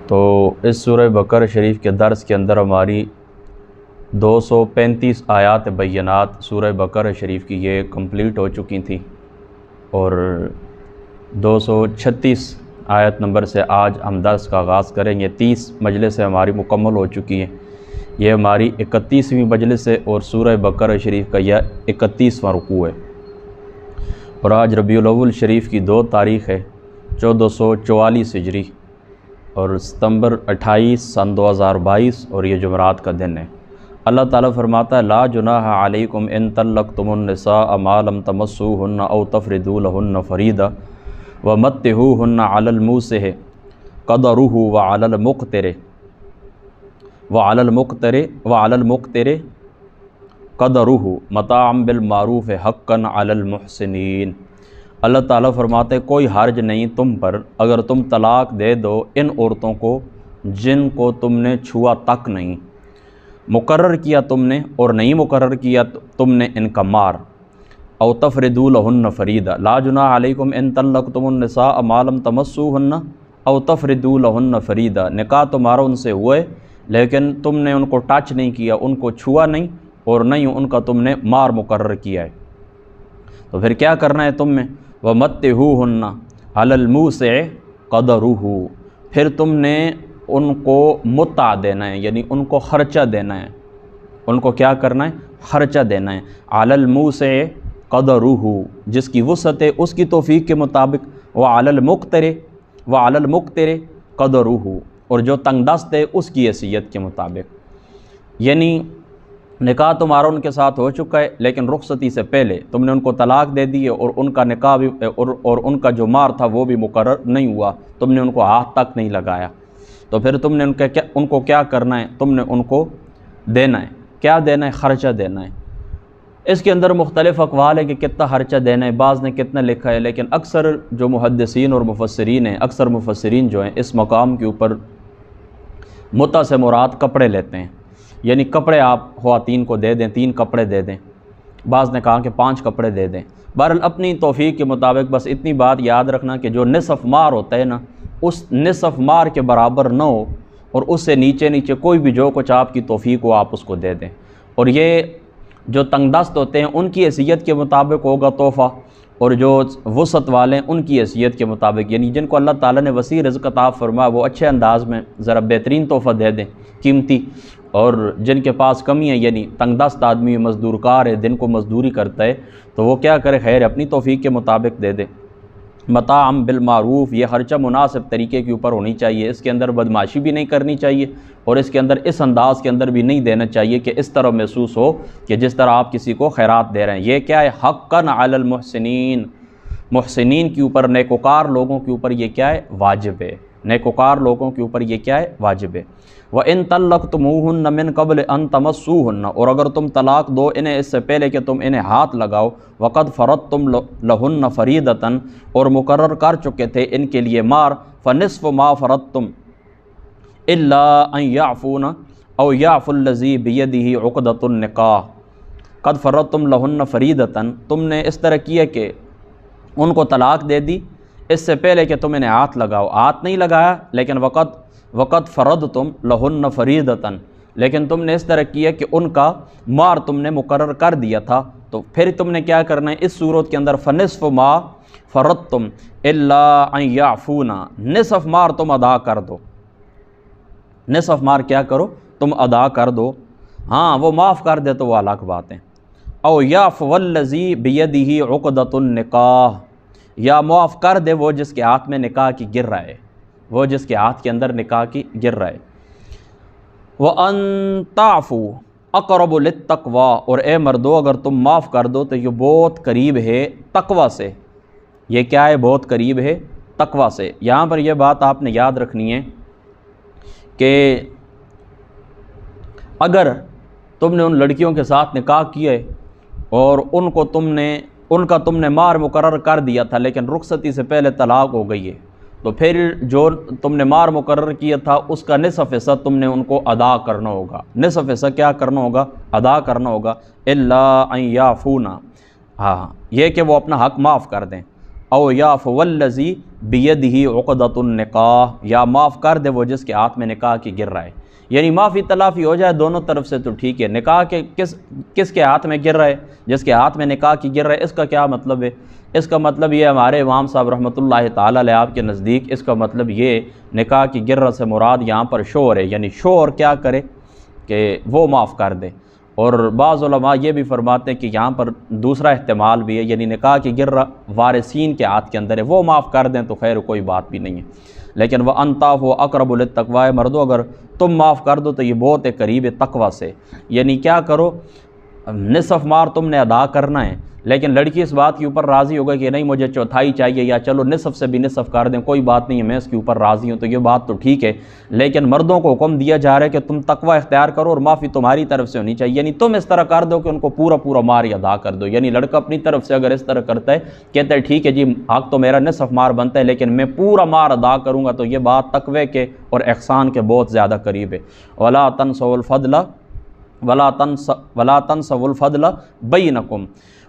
تو اس سورہ بقرہ شریف کے درس کے اندر ہماری 235 آیات بینات سورہ بقرہ شریف کی یہ کمپلیٹ ہو چکی تھیں، اور 236 آیت نمبر سے آج ہم درس کا آغاز کریں گے۔ 30 مجلسیں ہماری مکمل ہو چکی ہیں، یہ ہماری 31ویں مجلس ہے، اور سورہ بقرہ شریف کا یہ 31واں رکوع ہے، اور آج ربیع الاول شریف کی 2 تاریخ ہے 1444 ہجری، اور ستمبر 28 سن 2022، اور یہ جمعرات کا دن ہے۔ اللہ تعالیٰ فرماتا ہے لا جناح علیکم ان طلقتم النساء ما لم تمسوهن او تفردوا لهن فریضہ ومتعوهن علی الموسع قدره وعلی المقتر قدره متاعا بالمعروف حقا علی المحسنین۔ اللہ تعالیٰ فرماتے کوئی حرج نہیں تم پر اگر تم طلاق دے دو ان عورتوں کو جن کو تم نے چھوا تک نہیں، مقرر کیا تم نے اور نہیں مقرر کیا تم نے ان کا مار۔ او تفردوا لہن فریضہ، لا جناح علیکم ان طلقتم النساء ما لم تمسوهن او تفردوا لہن فریضہ، نکاح تمہارا ان سے ہوئے لیکن تم نے ان کو ٹچ نہیں کیا، ان کو چھوا نہیں، اور نہیں ان کا تم نے مار مقرر کیا ہے۔ تو پھر کیا کرنا ہے تم میں؟ وَمَتِّعُوهُنَّ عَلَى الْمُوسِعِ قَدَرُهُ، پھر تم نے ان کو متع دینا ہے، یعنی ان کو خرچہ دینا ہے۔ ان کو کیا کرنا ہے؟ خرچہ دینا ہے۔ عَلَى الْمُوسِعِ قَدَرُهُ، جس کی وسعت ہے اس کی توفیق کے مطابق، وَعَلَى الْمُقْتِرِ قَدَرُهُ، اور جو تنگ دست ہے اس کی حیثیت کے مطابق۔ یعنی نکاح تمہارا ان کے ساتھ ہو چکا ہے لیکن رخصتی سے پہلے تم نے ان کو طلاق دے دی ہے، اور ان کا نکاح بھی اور ان کا جو مار تھا وہ بھی مقرر نہیں ہوا، تم نے ان کو ہاتھ تک نہیں لگایا، تو پھر تم نے ان کو کیا کرنا ہے؟ تم نے ان کو دینا ہے۔ کیا دینا ہے؟ خرچہ دینا ہے۔ اس کے اندر مختلف اقوال ہے کہ کتنا خرچہ دینا ہے، بعض نے کتنا لکھا ہے، لیکن اکثر جو محدثین اور مفسرین ہیں، اکثر مفسرین جو ہیں اس مقام کے اوپر متع سے مراد کپڑے لیتے ہیں، یعنی کپڑے آپ خواتین کو دے دیں، 3 کپڑے دے دیں، بعض نے کہا کہ 5 کپڑے دے دیں۔ بہرحال اپنی توفیق کے مطابق بس اتنی بات یاد رکھنا کہ جو نصف مار ہوتا ہے نا، اس نصف مار کے برابر نہ ہو، اور اس سے نیچے کوئی بھی جو کچھ آپ کی توفیق ہو آپ اس کو دے دیں۔ اور یہ جو تنگ دست ہوتے ہیں ان کی حیثیت کے مطابق ہوگا تحفہ، اور جو وسعت والے ہیں ان کی حیثیت کے مطابق، یعنی جن کو اللہ تعالیٰ نے وسیع رزق عطا فرمایا وہ اچھے انداز میں ذرا بہترین تحفہ دے دیں، قیمتی، اور جن کے پاس کمی ہے، یعنی تنگ دست آدمی مزدور کار ہے، دن کو مزدوری کرتا ہے، تو وہ کیا کرے؟ خیر اپنی توفیق کے مطابق دے دے۔ متاعا بالمعروف، یہ خرچہ مناسب طریقے کے اوپر ہونی چاہیے، اس کے اندر بدمعاشی بھی نہیں کرنی چاہیے، اور اس کے اندر اس انداز کے اندر بھی نہیں دینا چاہیے کہ اس طرح محسوس ہو کہ جس طرح آپ کسی کو خیرات دے رہے ہیں۔ یہ کیا ہے؟ حقاً علی المحسنین، محسنین کے اوپر، نیکوکار لوگوں کے اوپر یہ کیا ہے؟ واجب ہے۔ نیکوکار لوگوں کے اوپر یہ کیا ہے؟ واجب ہے۔ وَإِن طَلَّقْتُمُوهُنَّ مِن قَبْلِ أَن تَمَسُّوهُنَّ، اور اگر تم طلاق دو انہیں اس سے پہلے کہ تم انہیں ہاتھ لگاؤ، وَقَدْ فَرَضْتُمْ لَهُنَّ فَرِيضَةً، اور مقرر کر چکے تھے ان کے لیے مار، فَنِصْفُ مَا فَرَضْتُمْ إِلَّا أَن يَعْفُونَ أَوْ يَعْفُ الَّذِي بِيَدِهِ عُقْدَةُ النِّكَاحِ قَدْ فَرَضْتُمْ لَهُنَّ فَرِيضَةً، تم نے اس طرح کیا کہ ان کو طلاق دے دی اس سے پہلے کہ تم انہیں ہاتھ لگاؤ، ہاتھ نہیں لگایا لیکن وقت فرضتم لہن فریضۃ، لیکن تم نے اس طرح کیا کہ ان کا مار تم نے مقرر کر دیا تھا، تو پھر تم نے کیا کرنا ہے اس صورت کے اندر؟ فنصف ما فرضتم الا ان یعفون، نصف مار تم ادا کر دو، نصف مار کیا کرو؟ تم ادا کر دو، ہاں وہ معاف کر دے تو وہ الگ بات ہے۔ او یعفو الذی بیدہ عقدۃ النکاح، یا معاف کر دے وہ جس کے ہاتھ میں نکاح کی گر رہا ہے، وہ جس کے ہاتھ کے اندر نکاح کی گر رہا ہے۔ وَأَن تَعْفُوا أَقْرَبُ لِلتَّقْوَىٰ، اور اے مردو اگر تم معاف کر دو تو یہ بہت قریب ہے تقوی سے۔ یہ کیا ہے؟ بہت قریب ہے تقوی سے۔ یہاں پر یہ بات آپ نے یاد رکھنی ہے کہ اگر تم نے ان لڑکیوں کے ساتھ نکاح کیا ہے اور ان کا تم نے مار مقرر کر دیا تھا لیکن رخصتی سے پہلے طلاق ہو گئی ہے، تو پھر جو تم نے مار مقرر کیا تھا اس کا نصف حصہ تم نے ان کو ادا کرنا ہوگا۔ نصف حصہ کیا کرنا ہوگا؟ ادا کرنا ہوگا۔ الا ان یعفونا، ہاں یہ کہ وہ اپنا حق معاف کر دیں۔ او یعفو الذی بیدہ عقدۃ النکاح، یا معاف کر دے وہ جس کے ہاتھ میں نکاح کی گر رہا ہے۔ یعنی معافی تلافی ہو جائے دونوں طرف سے تو ٹھیک ہے۔ نکاح کے کس کے ہاتھ میں گر رہا ہے؟ جس کے ہاتھ میں نکاح کی گر رہا ہے۔ اس کا کیا مطلب ہے؟ اس کا مطلب یہ ہمارے امام صاحب رحمۃ اللہ تعالی علیہ آپ کے نزدیک اس کا مطلب یہ نکاح کی گرہ سے مراد یہاں پر شوہر ہے، یعنی شوہر کیا کرے کہ وہ معاف کر دے۔ اور بعض علماء یہ بھی فرماتے ہیں کہ یہاں پر دوسرا احتمال بھی ہے، یعنی نکاح کی گرہ وارثین کے ہاتھ کے اندر ہے، وہ معاف کر دیں تو خیر کوئی بات بھی نہیں ہے۔ لیکن وہ انتعفوا اقرب للتقوی، مردو اگر تم معاف کر دو تو یہ بہت قریب ہے تقوی سے۔ یعنی کیا کرو، نصف مار تم نے ادا کرنا ہے، لیکن لڑکی اس بات کے اوپر راضی ہوگا کہ نہیں مجھے چوتھائی چاہیے، یا چلو نصف سے بھی نصف کر دیں کوئی بات نہیں ہے، میں اس کے اوپر راضی ہوں، تو یہ بات تو ٹھیک ہے۔ لیکن مردوں کو حکم دیا جا رہا ہے کہ تم تقوی اختیار کرو اور معافی تمہاری طرف سے ہونی چاہیے، یعنی تم اس طرح کر دو کہ ان کو پورا مار ادا کر دو۔ یعنی لڑکا اپنی طرف سے اگر اس طرح کرتا ہے، کہتا ہے ٹھیک ہے جی حق تو میرا نصف مار بنتا ہے لیکن میں پورا مار ادا کروں گا، تو یہ بات تقوی کے اور احسان کے بہت زیادہ قریب ہے۔ ولا تنسوا الفضل بینکم،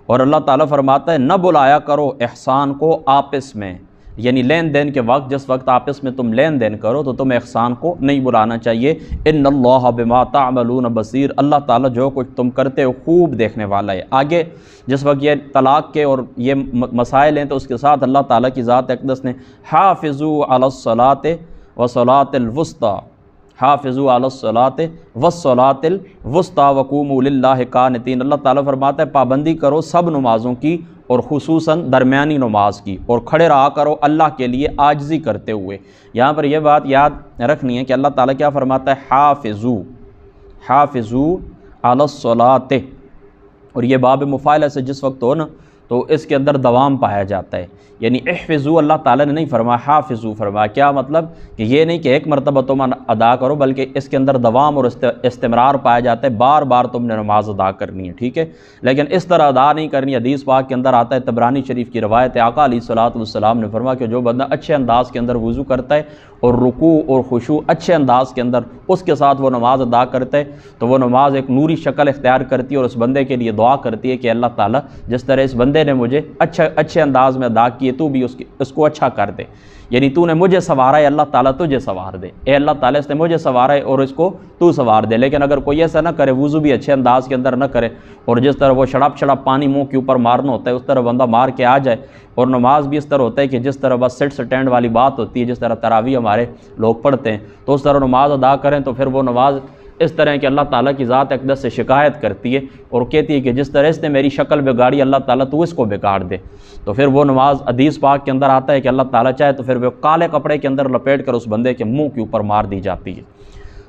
اور اللہ تعالیٰ فرماتا ہے نہ بلایا کرو احسان کو آپس میں، یعنی لین دین کے وقت جس وقت آپس میں تم لین دین کرو تو تم احسان کو نہیں بلانا چاہیے۔ ان اللہ بما تعملون بصیر، اللہ تعالیٰ جو کچھ تم کرتے ہو خوب دیکھنے والا ہے۔ آگے جس وقت یہ طلاق کے اور یہ مسائل ہیں تو اس کے ساتھ اللہ تعالیٰ کی ذات اقدس نے حافظوا علی الصلاۃ والصلاۃ الوسطی، حافظوا علی الصلاۃ والصلاۃ الوسطی وقوموا للہ قانتین، اللہ تعالیٰ فرماتا ہے پابندی کرو سب نمازوں کی اور خصوصاً درمیانی نماز کی، اور کھڑے رہا کرو اللہ کے لیے عاجزی کرتے ہوئے۔ یہاں پر یہ بات یاد رکھنی ہے کہ اللہ تعالیٰ کیا فرماتا ہے، حافظوا علی الصلاۃ، اور یہ باب مفاعلہ سے جس وقت ہو نا تو اس کے اندر دوام پایا جاتا ہے، یعنی احفظوا اللہ تعالیٰ نے نہیں فرمایا حافظوا فرمایا۔ کیا مطلب کہ یہ نہیں کہ ایک مرتبہ تم ادا کرو بلکہ اس کے اندر دوام اور استمرار پایا جاتا ہے، بار بار تم نے نماز ادا کرنی ہے، ٹھیک ہے، لیکن اس طرح ادا نہیں کرنی۔ حدیث پاک کے اندر آتا ہے، طبرانی شریف کی روایت ہے، آقا علیہ الصلوۃ والسلام نے فرمایا کہ جو بندہ اچھے انداز کے اندر وضو کرتا ہے اور رکوع اور خشوع اچھے انداز کے اندر اس کے ساتھ وہ نماز ادا کرتا ہے تو وہ نماز ایک نوری شکل اختیار کرتی ہے اور اس بندے کے لیے دعا کرتی ہے کہ اللہ تعالیٰ جس طرح اس بندے نے مجھے اچھے انداز میں ادا کیے تو بھی اس کو اچھا کر دے، یعنی تو نے مجھے سنوارا ہے اللہ تعالیٰ تجھے سنوار دے، اے اللہ تعالیٰ اس نے مجھے سنوارا ہے اور اس کو تو سنوار دے۔ لیکن اگر کوئی ایسا نہ کرے، وضو بھی اچھے انداز کے اندر نہ کرے اور جس طرح وہ شڑپ پانی منہ کے اوپر مارنا ہوتا ہے اس طرح بندہ مار کے آ جائے، اور نماز بھی اس طرح ہوتا ہے کہ جس طرح بس سٹ سٹینڈ والی بات ہوتی ہے، جس طرح تراویح ہمارے لوگ پڑھتے ہیں تو اس طرح نماز ادا کریں تو پھر وہ نماز اس طرح کہ اللہ تعالیٰ کی ذات اقدس سے شکایت کرتی ہے اور کہتی ہے کہ جس طرح اس نے میری شکل بگاڑی اللہ تعالیٰ تو اس کو بگاڑ دے، تو پھر وہ نماز حدیث پاک کے اندر آتا ہے کہ اللہ تعالیٰ چاہے تو پھر وہ کالے کپڑے کے اندر لپیٹ کر اس بندے کے منہ کے اوپر مار دی جاتی ہے۔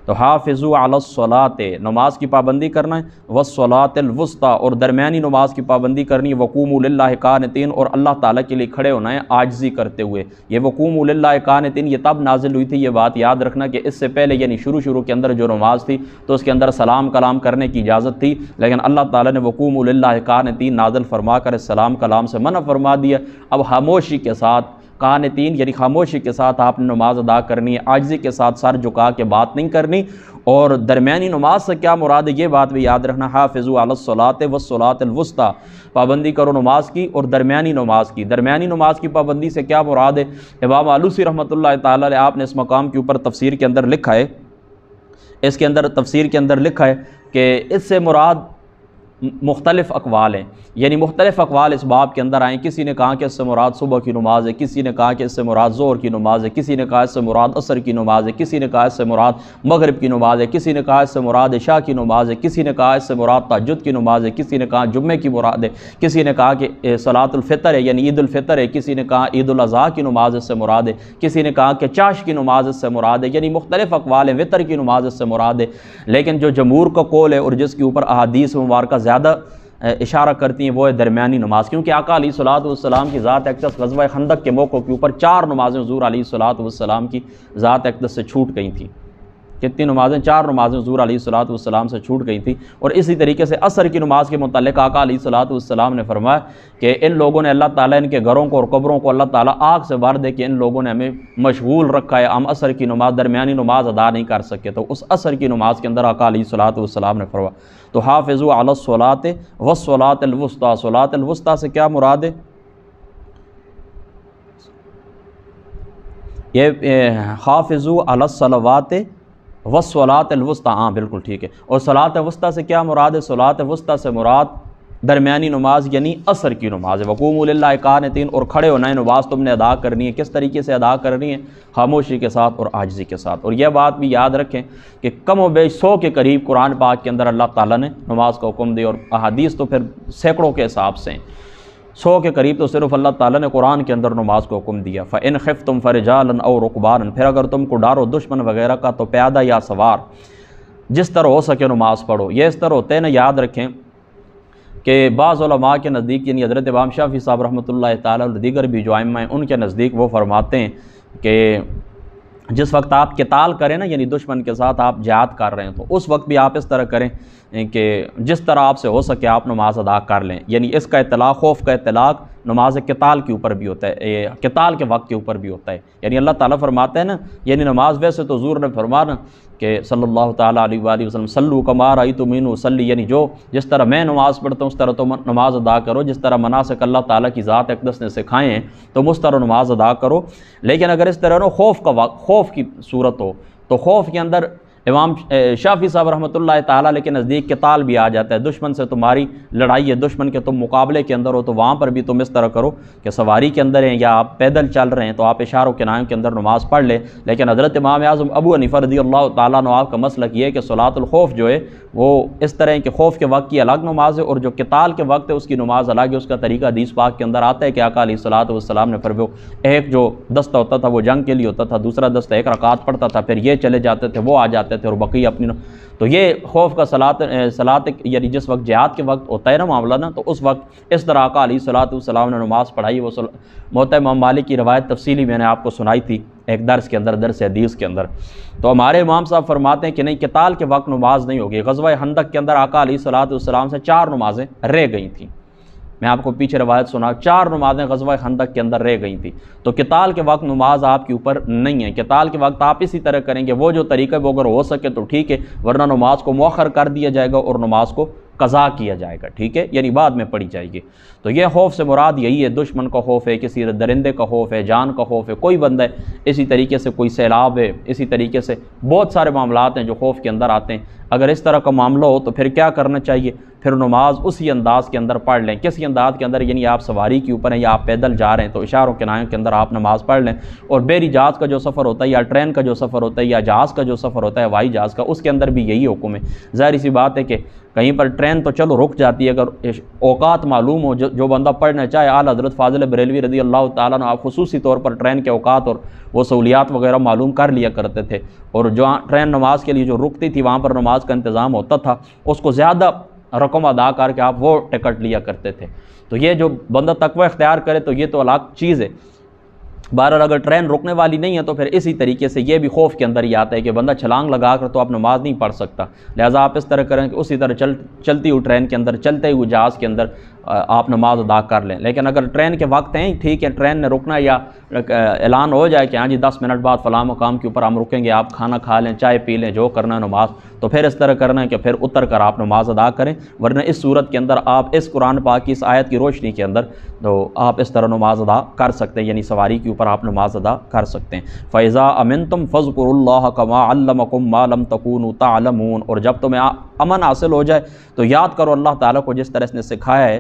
تو حافظوا علی الصلاۃ، نماز کی پابندی کرنا ہے، والصلاۃ الوسطی، اور درمیانی نماز کی پابندی کرنی ہے، وقوموا للہ قانتین، اور اللہ تعالیٰ کے لیے کھڑے ہونا ہے عاجزی کرتے ہوئے۔ یہ وقوموا للہ قانتین یہ تب نازل ہوئی تھی، یہ بات یاد رکھنا کہ اس سے پہلے یعنی شروع کے اندر جو نماز تھی تو اس کے اندر سلام کلام کرنے کی اجازت تھی، لیکن اللہ تعالیٰ نے وقوموا للہ قانتین نازل فرما کر سلام کلام سے منع فرما دیا۔ اب خاموشی کے ساتھ قانتین یعنی خاموشی کے ساتھ آپ نے نماز ادا کرنی ہے، عاجزی کے ساتھ سر جھکا کے بات نہیں کرنی۔ اور درمیانی نماز سے کیا مراد ہے یہ بات بھی یاد رکھنا، حافظوا علی الصلاۃ والصلاۃ الوسطی، پابندی کرو نماز کی اور درمیانی نماز کی۔ درمیانی نماز کی پابندی سے کیا مراد ہے، امام آلوسی رحمۃ اللہ تعالیٰ علیہ آپ نے اس مقام کے اوپر تفسیر کے اندر لکھا ہے، اس کے اندر تفسیر کے اندر لکھا ہے کہ اس سے مراد مختلف اقوال ہیں، یعنی مختلف اقوال اس باب کے اندر آئیں۔ کسی نے کہا کہ اس سے مراد صبح کی نماز ہے، کسی نے کہا کہ اس سے مراد ظہر کی نماز ہے، کسی نے کہا اس سے مراد عصر کی نماز ہے، کسی نے کہا اس سے مراد مغرب کی نماز ہے، کسی نے کہا اس سے مراد عشاء کی نماز ہے، کسی نے کہا اس سے مراد تہجد کی نماز ہے، کسی نے کہا جمعے کی مراد ہے، کسی نے کہا کہ صلاۃ الفطر ہے یعنی عید الفطر ہے، کسی نے کہا عید الاضحیٰ کی نماز اس سے مراد ہے، کسی نے کہا کہ چاش کی نماز اس سے مراد ہے، یعنی مختلف اقوال ہیں۔ وطر کی نماز اس سے مراد ہے، لیکن جو جمہور کا قول ہے اور جس کے اوپر احادیث مبارکہ زیادہ اشارہ کرتی ہیں وہ ہے درمیانی نماز، کیونکہ آقا علیہ الصلوۃ والسلام کی ذات اقدس غزوہ خندق کے موقع کے اوپر 4 نمازیں حضور علیہ الصلوۃ والسلام کی ذات اقدس سے چھوٹ گئی تھیں۔ کتنی نمازیں؟ 4 نمازیں حضور علیہ الصلوۃ والسلام سے چھوٹ گئی تھیں۔ اور اسی طریقے سے عصر کی نماز کے متعلق آقا علیہ الصلوۃ والسلام نے فرمایا کہ ان لوگوں نے اللہ تعالیٰ ان کے گھروں کو اور قبروں کو اللہ تعالیٰ آگ سے بھر دے کہ ان لوگوں نے ہمیں مشغول رکھا ہے، ہم عصر کی نماز درمیانی نماز ادا نہیں کر سکے۔ تو اس عصر کی نماز کے اندر آقا علیہ الصلوۃ والسلام نے فرمایا تو حافظوا علی الصلاۃ والصلاۃ الوسطی، صلاۃ الوسطی سے کیا مراد ہے؟ یہ حافظو علی الصلوات والصلاۃ الوسطیٰ، ہاں بالکل ٹھیک ہے۔ اور صلاۃ وسطیٰ سے کیا مراد ہے؟ صلاۃ وسطیٰ سے مراد درمیانی نماز یعنی عصر کی نماز ہے۔ وقوموا للہ قانتین، اور کھڑے ہونا ہے، نماز تم نے ادا کرنی ہے۔ کس طریقے سے ادا کرنی ہے؟ خاموشی کے ساتھ اور عاجزی کے ساتھ۔ اور یہ بات بھی یاد رکھیں کہ کم و بیش 100 کے قریب قرآن پاک کے اندر اللہ تعالیٰ نے نماز کا حکم دیا، اور احادیث تو پھر سینکڑوں کے حساب سے ہیں، 100 کے قریب تو صرف اللہ تعالیٰ نے قرآن کے اندر نماز کو حکم دیا۔ فَإِنْ خِفْتُمْ فَرِجَالًا أَوْ رُكْبَانًا، پھر اگر تم کو ڈر ہو دشمن وغیرہ کا تو پیادہ یا سوار، جس طرح ہو سکے نماز پڑھو۔ یہ اس طرح ہوتے ہیں نا، یاد رکھیں کہ بعض علماء کے نزدیک، یعنی حضرت امام شافعی صاحب رحمۃ اللہ تعالیٰ اور دیگر بھی جو ائمہ ہیں ان کے نزدیک وہ فرماتے ہیں کہ جس وقت آپ قتال کریں نا، یعنی دشمن کے ساتھ آپ جہاد کر رہے ہیں، تو اس وقت بھی آپ اس طرح کریں کہ جس طرح آپ سے ہو سکے آپ نماز ادا کر لیں۔ یعنی اس کا اطلاق، خوف کا اطلاق نماز قتال کے اوپر بھی ہوتا ہے، قتال کے وقت کے اوپر بھی ہوتا ہے۔ یعنی اللہ تعالیٰ فرماتے ہیں نا، یعنی نماز ویسے تو حضور نے فرمانا کہ صلی اللہ تعالیٰ علیہ وآلہ وسلم صلو کما رأیتمونی اصلی، یعنی جس طرح میں نماز پڑھتا ہوں اس طرح تم نماز ادا کرو، جس طرح مناسک اللہ تعالیٰ کی ذات اقدس نے سکھائے ہیں تم اس طرح نماز ادا کرو۔ لیکن اگر اس طرح خوف کا وقت، خوف کی صورت ہو، تو خوف کے اندر امام شافعی صاحب رحمۃ اللہ تعالیٰ علیہ کے نزدیک قتال بھی آ جاتا ہے۔ دشمن سے تمہاری لڑائی ہے، دشمن کے تم مقابلے کے اندر ہو، تو وہاں پر بھی تم اس طرح کرو کہ سواری کے اندر ہیں یا آپ پیدل چل رہے ہیں تو آپ اشاروں کنایوں کے اندر نماز پڑھ لیں۔ لیکن حضرت امام اعظم ابو حنیفہ رضی اللہ تعالیٰ عنہ آپ کا مسلک یہ ہے کہ صلاۃ الخوف جو ہے وہ اس طرح ہے کہ خوف کے وقت کی الگ نماز ہے، اور جو قتال کے وقت ہے اس کی نماز الگ ہے۔ اس کا طریقہ حدیث پاک کے اندر آتا ہے کہ آقا علیہ الصلوۃ والسلام نے فرمایا، ایک جو دستہ ہوتا تھا وہ جنگ کے لیے ہوتا تھا، دوسرا دستہ ایک رکعت پڑھتا تھا، پھر یہ چلے جاتے تھے، وہ آ جاتے تھے، اور بقیہ اپنی تو یہ خوف کا صلاۃ یعنی جس وقت جہاد کے وقت ہوتا ہے نا معاملہ نا، تو اس وقت اس طرح آقا علیہ الصلوۃ والسلام نے نماز پڑھائی۔ وہ موطا امام مالک کی روایت تفصیلی میں نے آپ کو سنائی تھی ایک درس کے اندر، درس حدیث کے اندر۔ تو ہمارے امام صاحب فرماتے ہیں کہ نہیں، قتال کے وقت نماز نہیں ہوگی۔ غزوہ خندق کے اندر آقا علیہ الصلوۃ والسلام سے 4 نمازیں رہ گئی تھیں، میں آپ کو پیچھے روایت سنا، 4 نمازیں غزوہ خندق کے اندر رہ گئی تھیں۔ تو قتال کے وقت نماز آپ کے اوپر نہیں ہے۔ قتال کے وقت آپ اسی طرح کریں گے، وہ جو طریقہ وہ اگر ہو سکے تو ٹھیک ہے، ورنہ نماز کو مؤخر کر دیا جائے گا اور نماز کو قضا کیا جائے گا، ٹھیک ہے، یعنی بعد میں پڑھی جائے گی۔ تو یہ خوف سے مراد یہی ہے، دشمن کا خوف ہے، کسی درندے کا خوف ہے، جان کا خوف ہے، کوئی بندہ ہے، اسی طریقے سے کوئی سیلاب ہے، اسی طریقے سے بہت سارے معاملات ہیں جو خوف کے اندر آتے ہیں۔ اگر اس طرح کا معاملہ ہو تو پھر کیا کرنا چاہیے؟ پھر نماز اسی انداز کے اندر پڑھ لیں۔ کسی انداز کے اندر؟ یعنی آپ سواری کے اوپر ہیں یا آپ پیدل جا رہے ہیں تو اشاروں کنایوں کے اندر آپ نماز پڑھ لیں۔ اور بحری جہاز کا جو سفر ہوتا ہے یا ٹرین کا جو سفر ہوتا ہے یا جہاز کا جو سفر ہوتا ہے ہوائی جہاز کا، اس کے اندر بھی یہی حکم ہے۔ ظاہر سی بات ہے کہ کہیں پر ٹرین تو چلو رک جاتی ہے، اگر اوقات معلوم ہو، جو بندہ پڑھنا چاہے، اعلیٰ حضرت فاضل بریلوی رضی اللہ تعالیٰ عنہ آپ خصوصی طور پر ٹرین کے اوقات اور وہ سہولیات وغیرہ معلوم کر لیا کرتے تھے، اور جو ٹرین نماز کے لیے جو رکتی تھی وہاں پر نماز کا انتظام ہوتا تھا، اس کو زیادہ رقم ادا کر کے آپ وہ ٹکٹ لیا کرتے تھے۔ تو یہ جو بندہ تقوی اختیار کرے تو یہ تو الگ چیز ہے۔ بہرحال اگر ٹرین رکنے والی نہیں ہے تو پھر اسی طریقے سے یہ بھی خوف کے اندر ہی آتا ہے کہ بندہ چھلانگ لگا کر تو آپ نماز نہیں پڑھ سکتا، لہٰذا آپ اس طرح کریں کہ اسی طرح چلتی ہوئی ٹرین کے اندر، چلتے ہوئے جہاز کے اندر آپ نماز ادا کر لیں۔ لیکن اگر ٹرین کے وقت ہیں، ٹھیک ہے، ٹرین نے رکنا یا اعلان ہو جائے کہ ہاں جی 10 منٹ بعد فلاں مقام کے اوپر ہم رکیں گے، آپ کھانا کھا لیں، چائے پی لیں، جو کرنا ہے نماز، تو پھر اس طرح کرنا ہے کہ پھر اتر کر آپ نماز ادا کریں۔ ورنہ اس صورت کے اندر آپ اس قرآن پاک کی اس آیت کی روشنی کے اندر تو آپ اس طرح نماز ادا کر سکتے ہیں، یعنی سواری کے اوپر آپ نماز ادا کر سکتے ہیں۔ فَإِذَا أَمِنْتُمْ فَاذْكُرُوا اللَّهَ كَمَا عَلَّمَكُم مَّا لَمْ تَكُونُوا تَعْلَمُونَ، اور جب تمہیں امن حاصل ہو جائے تو یاد کرو اللہ تعالیٰ کو جس طرح اس نے سکھایا ہے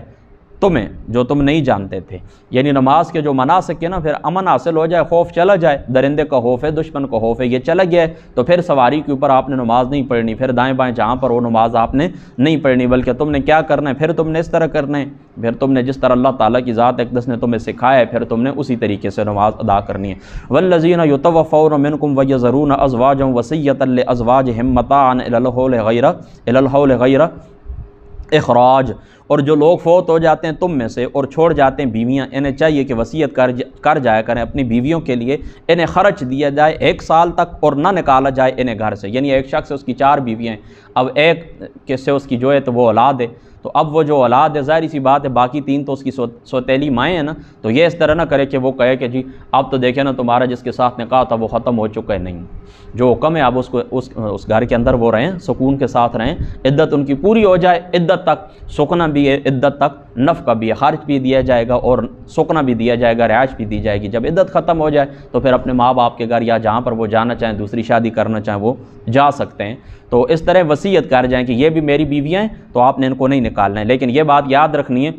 تمہیں، جو تم نہیں جانتے تھے۔ یعنی نماز کے جو مناسک ہے نا، پھر امن حاصل ہو جائے، خوف چلا جائے، درندے کا خوف ہے، دشمن کا خوف ہے، یہ چلا گیا ہے، تو پھر سواری کے اوپر آپ نے نماز نہیں پڑھنی، پھر دائیں بائیں جہاں پر وہ نماز آپ نے نہیں پڑھنی، بلکہ تم نے کیا کرنا ہے؟ پھر تم نے اس طرح کرنا ہے، پھر تم نے جس طرح اللہ تعالیٰ کی ذات اقدس نے تمہیں سکھایا ہے پھر تم نے اسی طریقے سے نماز ادا کرنی ہے۔ وَالَّذِينَ يُتَوَفَّوْنَ مِنْكُمْ وَيَذَرُونَ أَزْوَاجًا وَصِيَّةً لِأَزْوَاجِهِمْ مَتَاعًا إِلَى الْحَوْلِ غَيْرَ اخراج، اور جو لوگ فوت ہو جاتے ہیں تم میں سے اور چھوڑ جاتے ہیں بیویاں، انہیں چاہیے کہ وصیت کر جایا کریں اپنی بیویوں کے لیے، انہیں خرچ دیا جائے 1 سال تک اور نہ نکالا جائے انہیں گھر سے۔ یعنی ایک شخص سے اس کی 4 بیویاں ہیں، اب ایک سے اس کی جو ہے تو وہ اولاد ہے، تو اب وہ جو اولاد ہے ظاہری سی بات ہے باقی 3 تو اس کی سوتیلی مائیں ہیں نا، تو یہ اس طرح نہ کرے کہ وہ کہے کہ جی اب تو دیکھیں نا تمہارا جس کے ساتھ نکاح تھا وہ ختم ہو چکا ہے، نہیں، جو حکم ہے اب اس گھر کے اندر وہ رہیں، سکون کے ساتھ رہیں، عدت ان کی پوری ہو جائے، عدت تک سکنا بھی ہے، عدت تک نفقہ بھی ہے، خرچ بھی دیا جائے گا اور سکنا بھی دیا جائے گا، رہائش بھی دی جائے گی۔ جب عدت ختم ہو جائے تو پھر اپنے ماں باپ کے گھر یا جہاں پر وہ جانا چاہیں، دوسری شادی کرنا چاہیں وہ جا سکتے ہیں۔ تو اس طرح وصیت کر جائیں کہ یہ بھی میری بیویاں ہیں تو آپ نے ان کو نہیں نکالنا ہے۔ لیکن یہ بات یاد رکھنی ہے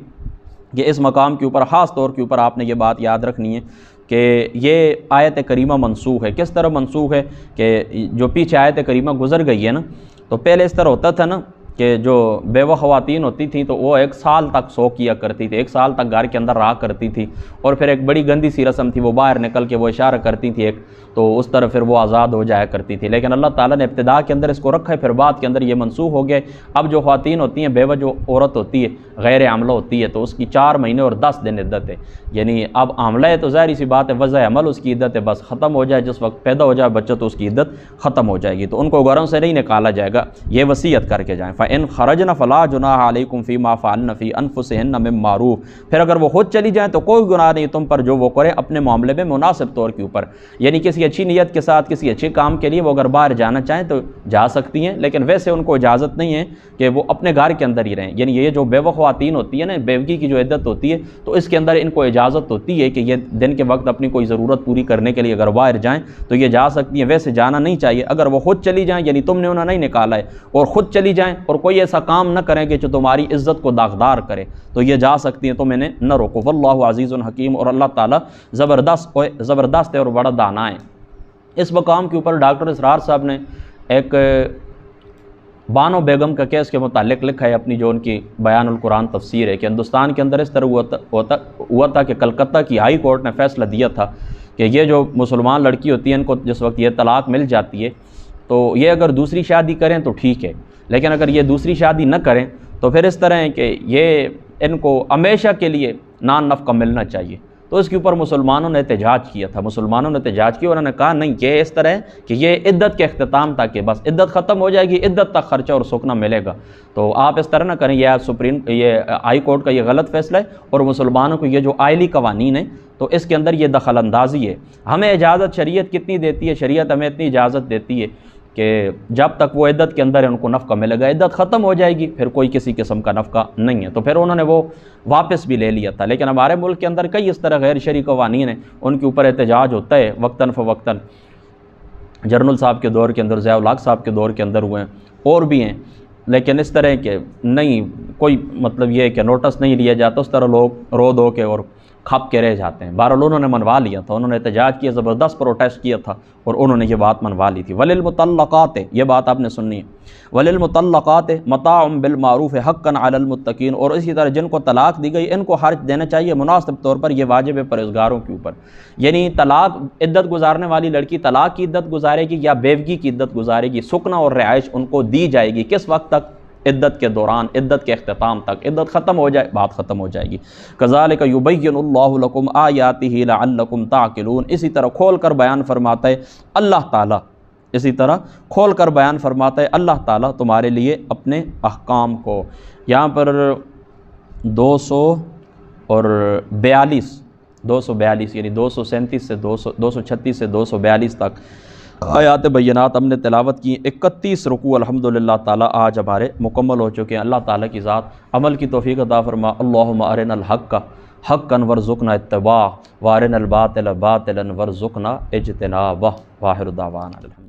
کہ اس مقام کے اوپر خاص طور کے اوپر آپ نے یہ بات یاد رکھنی ہے کہ یہ آیت کریمہ منسوخ ہے۔ کس طرح منسوخ ہے کہ جو پیچھے آیت کریمہ گزر گئی ہے نا، تو پہلے اس طرح ہوتا تھا نا کہ جو بیوہ خواتین ہوتی تھیں تو وہ 1 سال تک سو کیا کرتی تھی، 1 سال تک گھر کے اندر رہا کرتی تھی، اور پھر ایک بڑی گندی سی رسم تھی، وہ باہر نکل کے وہ اشارہ کرتی تھی ایک، تو اس طرح پھر وہ آزاد ہو جایا کرتی تھی۔ لیکن اللہ تعالیٰ نے ابتدا کے اندر اس کو رکھا ہے، پھر بعد کے اندر یہ منسوخ ہو گیا۔ اب جو خواتین ہوتی ہیں، بیوہ جو عورت ہوتی ہے غیر حاملہ ہوتی ہے، تو اس کی 4 مہینے اور 10 دن عدت ہے۔ یعنی اب حاملہ ہے تو ظاہری سی بات ہے وضع حمل اس کی عدت ہے، بس ختم ہو جائے، جس وقت پیدا ہو جائے بچہ تو اس کی عدت ختم ہو جائے گی، تو ان کو گھروں سے نہیں نکالا جائے گا، یہ وصیت کر کے جائیں۔ فَإِنْ خَرَجْنَ فَلَا جُنَاحَ عَلَيْكُمْ فِي مَا فَعَلْنَ فِي أَنفُسِهِنَّ مِن مَّعْرُوفٍ، پھر اگر وہ خود چلی جائیں تو کوئی گناہ نہیں تم پر جو وہ کرے اپنے معاملے میں مناسب طور کے اوپر۔ یعنی کسی اچھی نیت کے ساتھ کسی اچھے کام کے لیے وہ اگر باہر جانا چاہیں تو جا سکتی ہیں، لیکن ویسے ان کو اجازت نہیں ہے کہ وہ اپنے گھر کے اندر ہی رہیں۔ یعنی یہ جو بیوہ خواتین ہوتی ہیں نا، بیوگی کی جو عدت ہوتی ہے، تو اس کے اندر ان کو اجازت ہوتی ہے کہ یہ دن کے وقت اپنی کوئی ضرورت پوری کرنے کے لیے اگر باہر جائیں تو یہ جا سکتی ہیں، ویسے جانا نہیں چاہیے۔ اگر وہ خود چلی جائیں، یعنی تم نے انہیں نہیں نکالا ہے، اور خود چلی جائیں اور کوئی ایسا کام نہ کریں کہ جو تمہاری عزت کو داغدار کرے، تو یہ جا سکتی ہیں، تم انہیں نہ روکو۔ واللہ عزیز حکیم، اور اللہ تعالیٰ زبردست ہے اور بڑا دانا ہے۔ اس مقام کے اوپر ڈاکٹر اسرار صاحب نے ایک بانو بیگم کا کیس کے متعلق لکھا ہے، اپنی جو ان کی بیان القرآن تفسیر ہے، کہ ہندوستان کے اندر اس طرح ہوا تھا کہ کلکتہ کی ہائی کورٹ نے فیصلہ دیا تھا کہ یہ جو مسلمان لڑکی ہوتی ہے ان کو جس وقت یہ طلاق مل جاتی ہے تو یہ اگر دوسری شادی کریں تو ٹھیک ہے، لیکن اگر یہ دوسری شادی نہ کریں تو پھر اس طرح ہے کہ یہ ان کو ہمیشہ کے لیے نان نفقہ ملنا چاہیے۔ تو اس کے اوپر مسلمانوں نے احتجاج کیا تھا، مسلمانوں نے احتجاج کیا، انہوں نے کہا نہیں، یہ اس طرح ہے کہ یہ عدت کے اختتام تک ہے، بس عدت ختم ہو جائے گی، عدت تک خرچہ اور سکنا ملے گا، تو آپ اس طرح نہ کریں۔ یہ ہائی کورٹ کا یہ غلط فیصلہ ہے، اور مسلمانوں کو یہ جو آئلی قوانین ہیں تو اس کے اندر یہ دخل اندازی ہے۔ ہمیں اجازت شریعت کتنی دیتی ہے؟ شریعت ہمیں اتنی اجازت دیتی ہے کہ جب تک وہ عدت کے اندر ہے ان کو نفقہ ملے گا، عدت ختم ہو جائے گی پھر کوئی کسی قسم کا نفقہ نہیں ہے، تو پھر انہوں نے وہ واپس بھی لے لیا تھا۔ لیکن ہمارے ملک کے اندر کئی اس طرح غیر شرعی قوانین ہیں، ان کے اوپر احتجاج ہوتا ہے وقتاً فوقتاً۔ جرنل صاحب کے دور کے اندر، ضیاء الحق صاحب کے دور کے اندر ہوئے ہیں، اور بھی ہیں، لیکن اس طرح کہ نہیں کوئی مطلب یہ ہے کہ نوٹس نہیں لیا جاتا، اس طرح لوگ رو دو کے اور کھپ کے رہ جاتے ہیں۔ بہرحال انہوں نے منوا لیا تھا، انہوں نے احتجاج کیا، زبردست پروٹیسٹ کیا تھا، اور انہوں نے یہ بات منوا لی تھی۔ وللمطلقات، یہ بات آپ نے سننی ہے، وللمطلقات متاع بالمعروف حقا علی المتقین، اور اسی طرح جن کو طلاق دی گئی ان کو خرچ دینا چاہیے مناسب طور پر، یہ واجب ہے پرہیزگاروں کے اوپر۔ یعنی طلاق عدت گزارنے والی لڑکی طلاق کی عدت گزارے گی یا بیوگی کی عدت گزارے گی، سکنا اور رہائش ان کو دی جائے گی، کس وقت تک؟ عدت کے دوران، عدت کے اختتام تک، عدت ختم ہو جائے بات ختم ہو جائے گی۔ کذالک یبین اللہ لکم آیاتہ لعلکم تعقلون، اسی طرح کھول کر بیان فرماتا ہے اللہ تعالیٰ، اسی طرح کھول کر بیان فرماتا ہے اللہ تعالیٰ تمہارے لیے اپنے احکام کو۔ یہاں پر 242 یعنی 237 سے 236 سے 242 تک آیات بینات ہم نے تلاوت کی۔ 31 رکوع الحمدللہ تعالیٰ آج ہمارے مکمل ہو چکے ہیں۔ اللہ تعالیٰ کی ذات عمل کی توفیق عطا فرما۔ اللہم ارنا الحق حقا وارزقنا اتباعہ وارنا الباطل باطلا وارزقنا اجتنابہ۔ واخر دعوانا الحمد۔